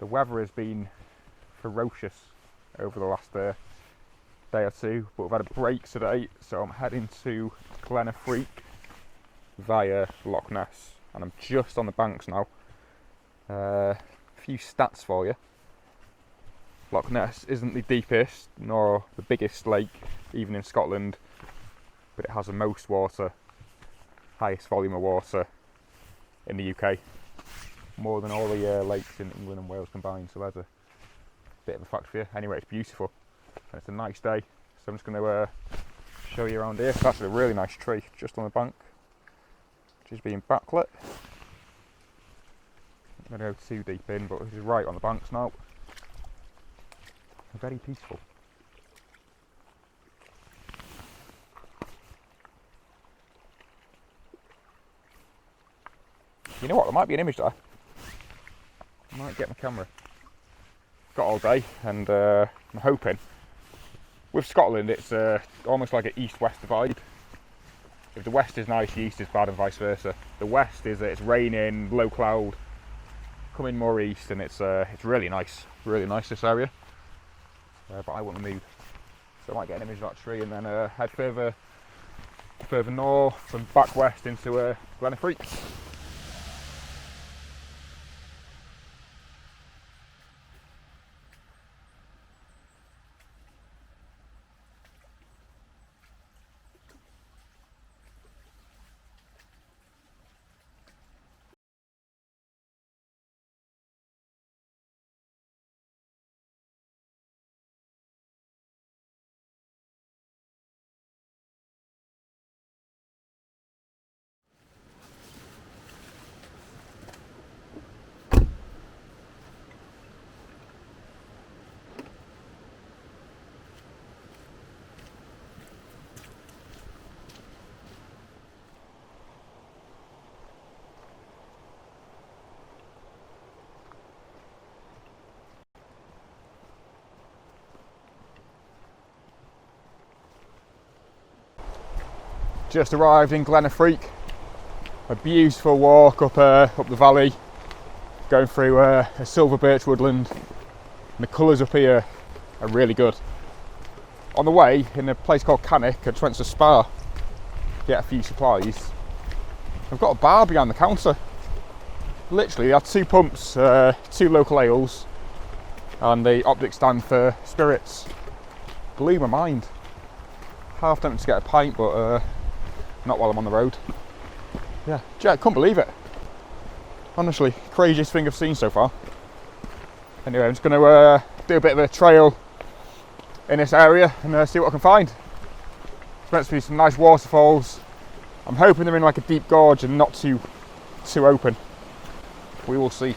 The weather has been ferocious over the last day or two, but we've had a break today, so I'm heading to Glen Affric via Loch Ness, and I'm just on the banks now. A few stats for you. Loch Ness isn't the deepest nor the biggest lake, even in Scotland, but it has the most water, highest volume of water in the UK, more than all the lakes in England and Wales combined. So there's a bit of a fact for you. Anyway, it's beautiful and it's a nice day, so I'm just going to show you around here. It's actually a really nice tree just on the bank, which is being backlit. I'm not going to go too deep in, but this is right on the banks now. Very peaceful. You know what, there might be an image there. I might get my camera. Got all day, and I'm hoping. With Scotland, it's almost like an east-west divide. If the west is nice, the east is bad, and vice versa. The west is it's raining, low cloud, coming more east, and it's really nice this area. But I want to move, so I might get an image of that tree and then head further north and back west into Glen Affric. Just arrived in Glen Affric. A beautiful walk up the valley, going through a silver birch woodland, and the colours up here are really good. On the way, in a place called Cannock, I just went to Spa, get a few supplies. I've got a bar behind the counter. Literally, they had 2 pumps, 2 local ales, and the optic stand for spirits. Blew my mind. Half tempted to get a pint, but not while I'm on the road. Yeah, I couldn't believe it. Honestly, craziest thing I've seen so far. Anyway, I'm just going to do a bit of a trail in this area and see what I can find. It's meant to be some nice waterfalls. I'm hoping they're in like a deep gorge and not too open. We will see.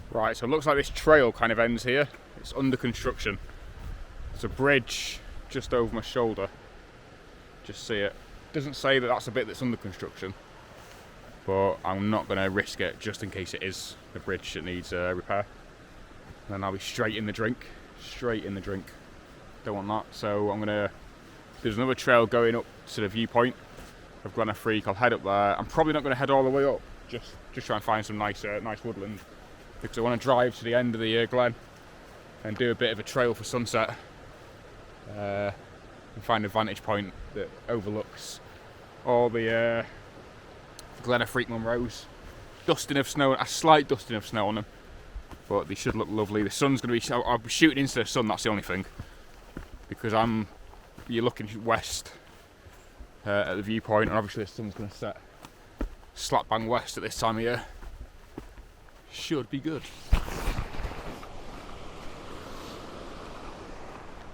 Right, so it looks like this trail kind of ends here. It's under construction. There's a bridge just over my shoulder. Just see it. Doesn't say that that's a bit that's under construction, but I'm not going to risk it just in case it is a bridge that needs repair. And then I'll be straight in the drink. Don't want that. So there's another trail going up to the viewpoint of Glen Affric. I'll head up there. I'm probably not going to head all the way up. Just try and find some nice woodland, because I want to drive to the end of the glen and do a bit of a trail for sunset and find a vantage point that overlooks all the Glen Affric Munros. A slight dusting of snow on them, but they should look lovely. The sun's going to be, I'll be shooting into the sun, that's the only thing, because you're looking west at the viewpoint, and obviously the sun's going to set slap bang west at this time of year. Should be good.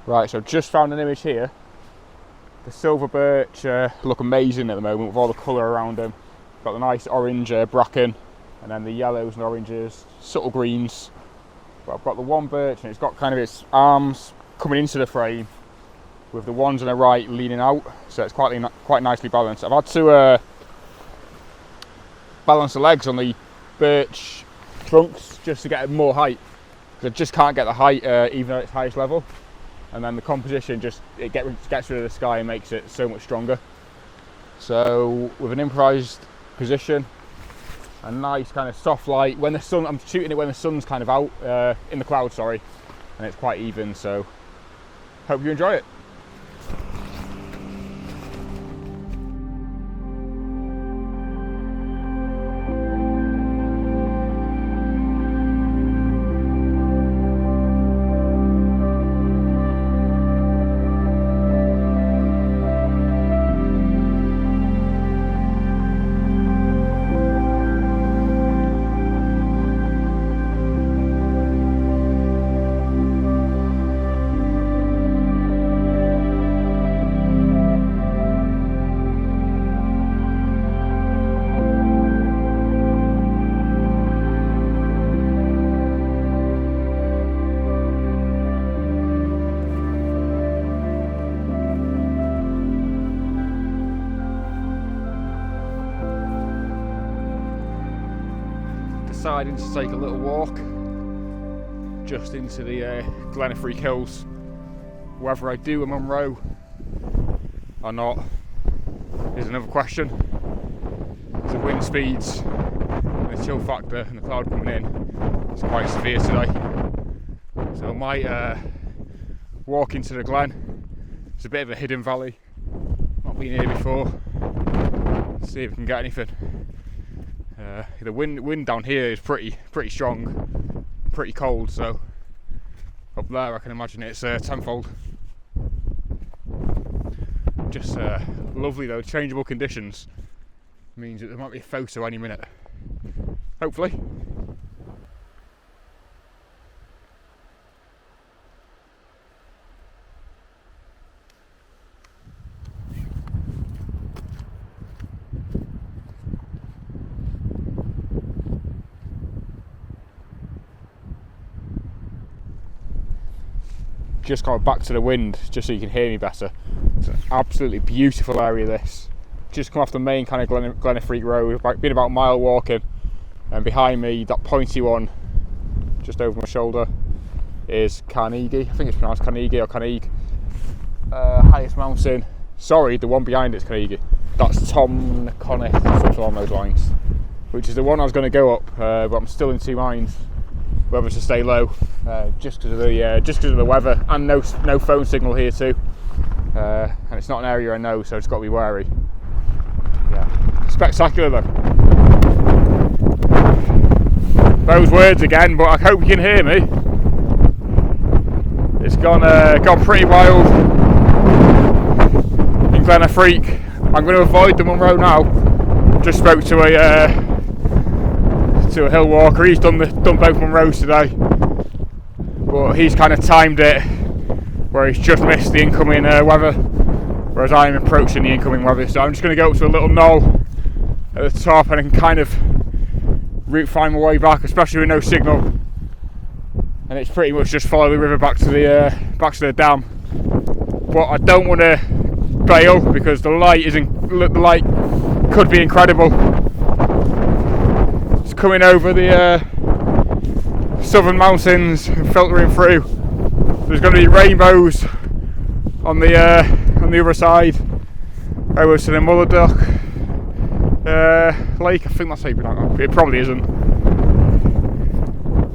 Right, so just found an image here. The silver birch look amazing at the moment with all the colour around them. Got the nice orange bracken, and then the yellows and oranges, subtle greens. But I've got the one birch, and it's got kind of its arms coming into the frame, with the ones on the right leaning out, so it's quite nicely balanced. I've had to balance the legs on the birch trunks just to get more height, because I just can't get the height even at its highest level. And then the composition gets rid of the sky and makes it so much stronger. So with an improvised position, a nice kind of soft light. When the sun, I'm shooting it when the sun's kind of out in the clouds, sorry, and it's quite even. So hope you enjoy it. Deciding to take a little walk just into the Glen Affric hills. Whether I do a Munro or not is another question. The wind speeds and the chill factor and the cloud coming in is quite severe today, so I might walk into the glen. It's a bit of a hidden valley, not been here before. See if we can get anything. The wind down here is pretty strong, pretty cold, so up there I can imagine it's tenfold. Just lovely though, changeable conditions means that there might be a photo any minute, hopefully. Just going back to the wind, just so you can hear me better. It's an absolutely beautiful area, this. Just come off the main kind of Glen Affric road, been about a mile walking, and behind me, that pointy one, just over my shoulder, is Carnegie. I think it's pronounced Carnegie or Carnegie. Highest mountain. Sorry, the one behind it's Carnegie. That's Tom Connick, something along those lines. Which is the one I was going to go up, but I'm still in two minds whether to stay low, just because of the weather, and no phone signal here too, and it's not an area I know, so I've just got to be wary. Yeah, spectacular though. Those words again, but I hope you can hear me. It's gone pretty wild in Glen Affric. I'm going to avoid the Munro now. Just spoke to a hill walker. He's done both Munros today, but he's kind of timed it where he's just missed the incoming weather, whereas I'm approaching the incoming weather. So I'm just going to go up to a little knoll at the top and I can kind of find my way back, especially with no signal. And it's pretty much just follow the river back to the dam. But I don't want to bail because the light could be incredible. It's coming over the southern mountains and filtering through. There's going to be rainbows on the other side over to the Mullerduck Lake. I think that's how you pronounce it. It probably isn't,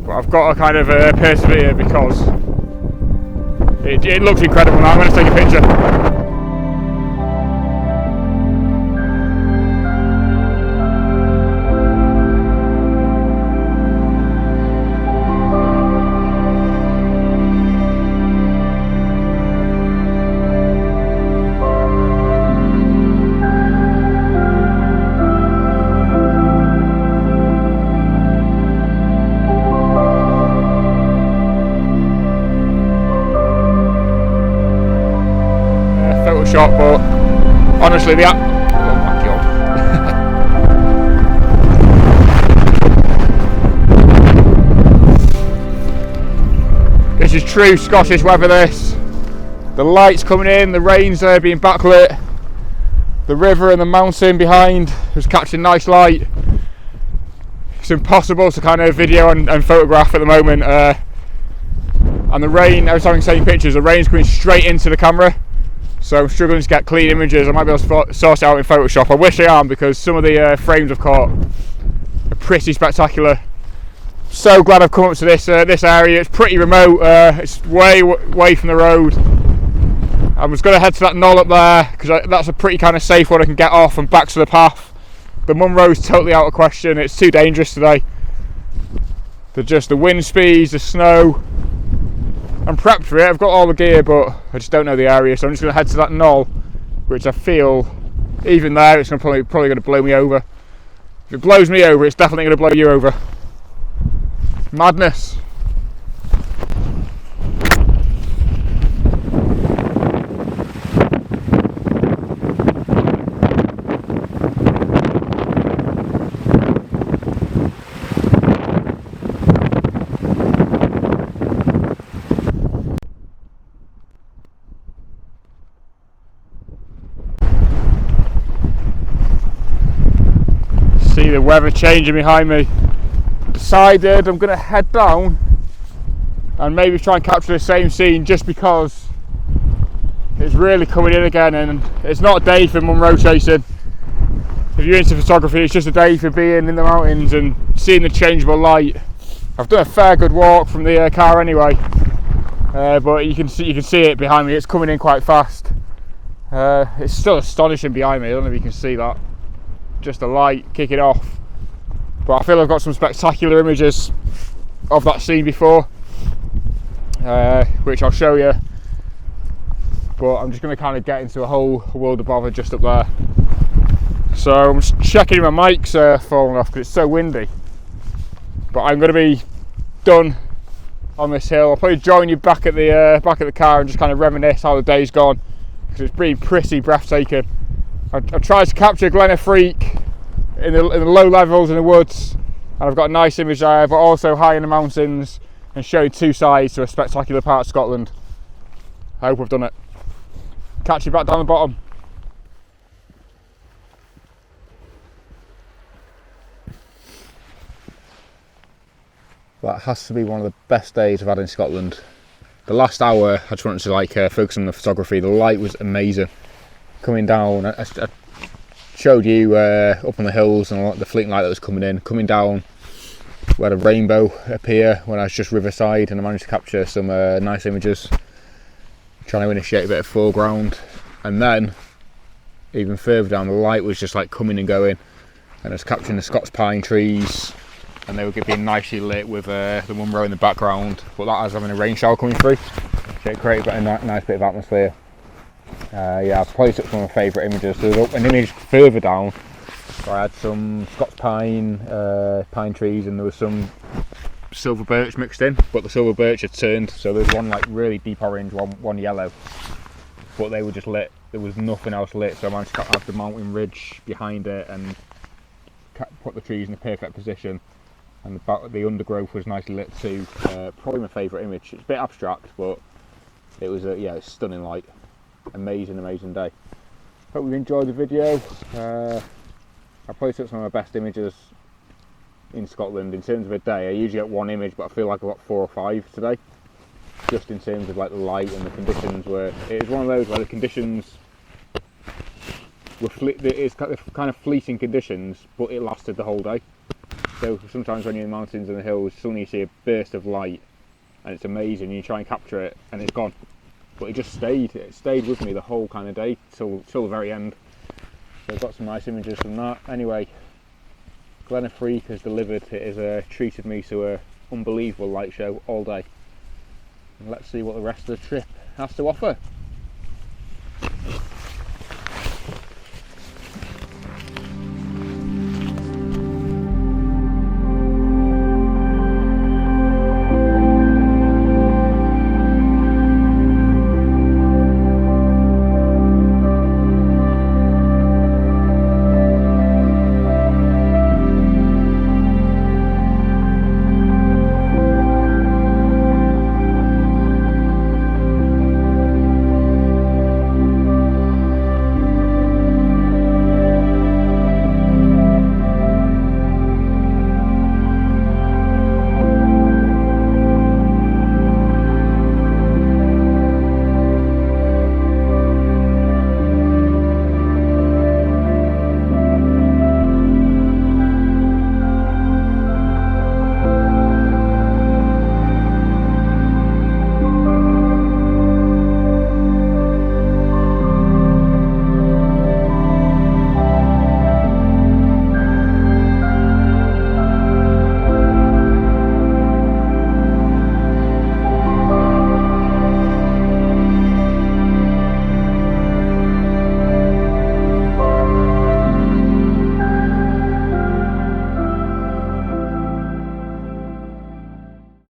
but I've got to kind of persevere because it looks incredible now. I'm going to take a picture. Shot, but honestly, oh my god. is true Scottish weather this. The light's coming in, the rain's being backlit. The river and the mountain behind is catching nice light. It's impossible to kind of video and photograph at the moment. And the rain, every time I'm taking pictures, the rain's coming straight into the camera. So I'm struggling to get clean images. I might be able to sort it out in Photoshop. I wish I am, because some of the frames I've caught are pretty spectacular. So glad I've come up to this area. It's pretty remote. It's way away from the road. I was going to head to that knoll up there because that's a pretty kind of safe one. I can get off and back to the path. The Munro's totally out of question. It's too dangerous today. The wind speeds, the snow. I'm prepped for it. I've got all the gear, but I just don't know the area. So I'm just going to head to that knoll, which I feel, even there, it's probably going to blow me over. If it blows me over, it's definitely going to blow you over. Madness. See the weather changing behind me. Decided I'm going to head down and maybe try and capture the same scene, just because it's really coming in again, and it's not a day for Munro chasing. If you're into photography, it's just a day for being in the mountains and seeing the changeable light. I've done a fair good walk from the car anyway, but you can see it behind me. It's coming in quite fast. It's still astonishing behind me. I don't know if you can see that. Just the light kicking off. But I feel I've got some spectacular images of that scene before, which I'll show you. But I'm just going to kind of get into a whole world of bother just up there. So I'm just checking my mic's falling off because it's so windy. But I'm going to be done on this hill. I'll probably join you back at the car and just kind of reminisce how the day's gone, because it's been pretty breathtaking. I tried to capture Glen Affric in the low levels in the woods, and I've got a nice image there, but also high in the mountains and showing two sides to a spectacular part of Scotland. I hope I've done it. Catch you back down the bottom. That has to be one of the best days I've had in Scotland. The last hour I just wanted to focus on the photography. The light was amazing. Coming down, I showed you up on the hills and the fleeting light that was coming in. Coming down, we had a rainbow appear when I was just riverside, and I managed to capture some nice images, trying to initiate a bit of foreground. And then, even further down, the light was just like coming and going, and I was capturing the Scots pine trees, and they were being nicely lit with the Munro in the background, but that was having a rain shower coming through, so it created a nice bit of atmosphere. Yeah, I've probably took some of my favourite images. So there's an image further down where I had some Scots pine trees, and there was some silver birch mixed in, but the silver birch had turned, so there's one like really deep orange, one yellow, but they were just lit. There was nothing else lit, so I managed to have the mountain ridge behind it and put the trees in the perfect position, and the undergrowth was nicely lit too. Probably my favourite image. It's a bit abstract, but it was it's stunning light. Amazing day. Hope you enjoyed the video. I probably took some of my best images in Scotland in terms of a day. I usually get one image, but I feel like I got 4 or 5 today, just in terms of like the light and the conditions. Where it was one of those where the conditions were it's kind of fleeting conditions, but it lasted the whole day. So sometimes when you're in the mountains and the hills, suddenly you see a burst of light and it's amazing, you try and capture it and it's gone. But it stayed with me the whole kind of day till the very end. So I've got some nice images from that. Anyway, Glen Affric has delivered. It has treated me to an unbelievable light show all day. And let's see what the rest of the trip has to offer.